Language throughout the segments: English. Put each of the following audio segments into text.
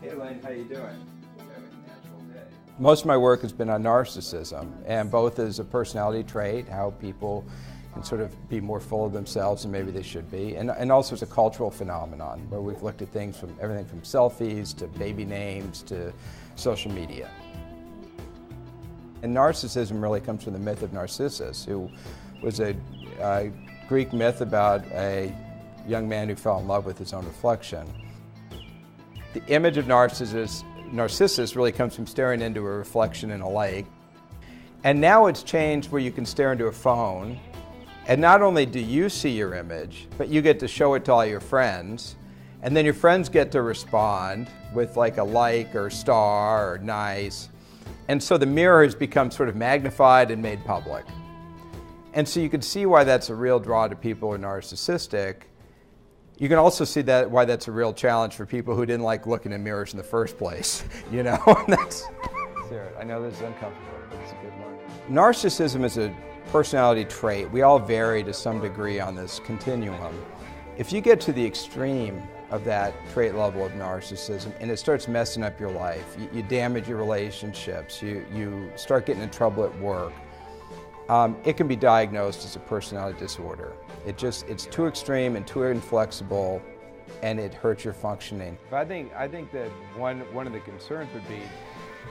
Hey Lane, how you doing? Most of my work has been on narcissism, and both as a personality trait, how people can sort of be more full of themselves than maybe they should be, and also as a cultural phenomenon, where we've looked at things from everything from selfies to baby names to social media. And narcissism really comes from the myth of Narcissus, who was a Greek myth about a young man who fell in love with his own reflection. The image of Narcissus really comes from staring into a reflection in a lake. And now it's changed where you can stare into a phone, and not only do you see your image, but you get to show it to all your friends, and then your friends get to respond with like a like or star or nice. And so the mirror has become sort of magnified and made public. And so you can see why that's a real draw to people who are narcissistic. You can also see that why that's a real challenge for people who didn't like looking in mirrors in the first place, you know? I know this is uncomfortable, but it's a good one. Narcissism is a personality trait. We all vary to some degree on this continuum. If you get to the extreme of that trait level of narcissism and it starts messing up your life, you damage your relationships, you start getting in trouble at work, it can be diagnosed as a personality disorder. It's too extreme and too inflexible, and it hurts your functioning. I think that one of the concerns would be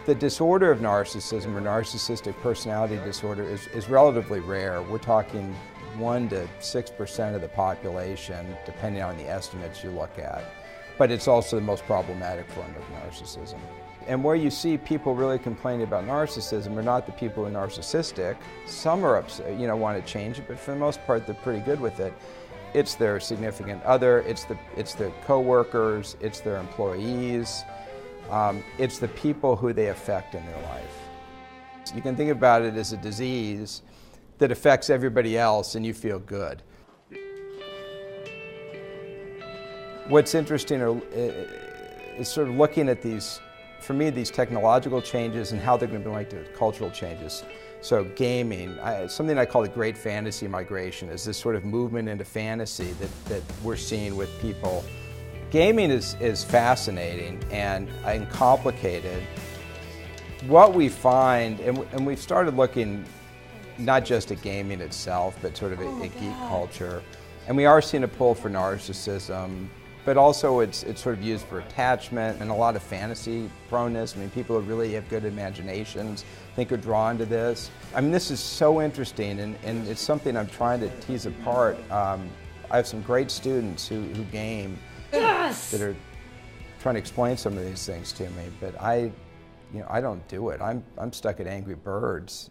the disorder of narcissism or narcissistic personality disorder is relatively rare. We're talking 1 to 6% of the population, depending on the estimates you look at. But it's also the most problematic form of narcissism. And where you see people really complaining about narcissism are not the people who are narcissistic. Some are upset, want to change it, but for the most part, they're pretty good with it. It's their significant other, it's their coworkers, it's their employees, it's the people who they affect in their life. So you can think about it as a disease that affects everybody else and you feel good. What's interesting is sort of looking at these technological changes and how they're going to be linked to cultural changes. So gaming, something I call the great fantasy migration, is this sort of movement into fantasy that we're seeing with people. Gaming is fascinating and complicated. What we find, and we've started looking not just at gaming itself, but sort of a geek culture, and we are seeing a pull for narcissism, but also it's sort of used for attachment and a lot of fantasy proneness. I mean, people who really have good imaginations I think are drawn to this. I mean, this is so interesting, and it's something I'm trying to tease apart. I have some great students who game that are trying to explain some of these things to me, but I don't do it. I'm stuck at Angry Birds.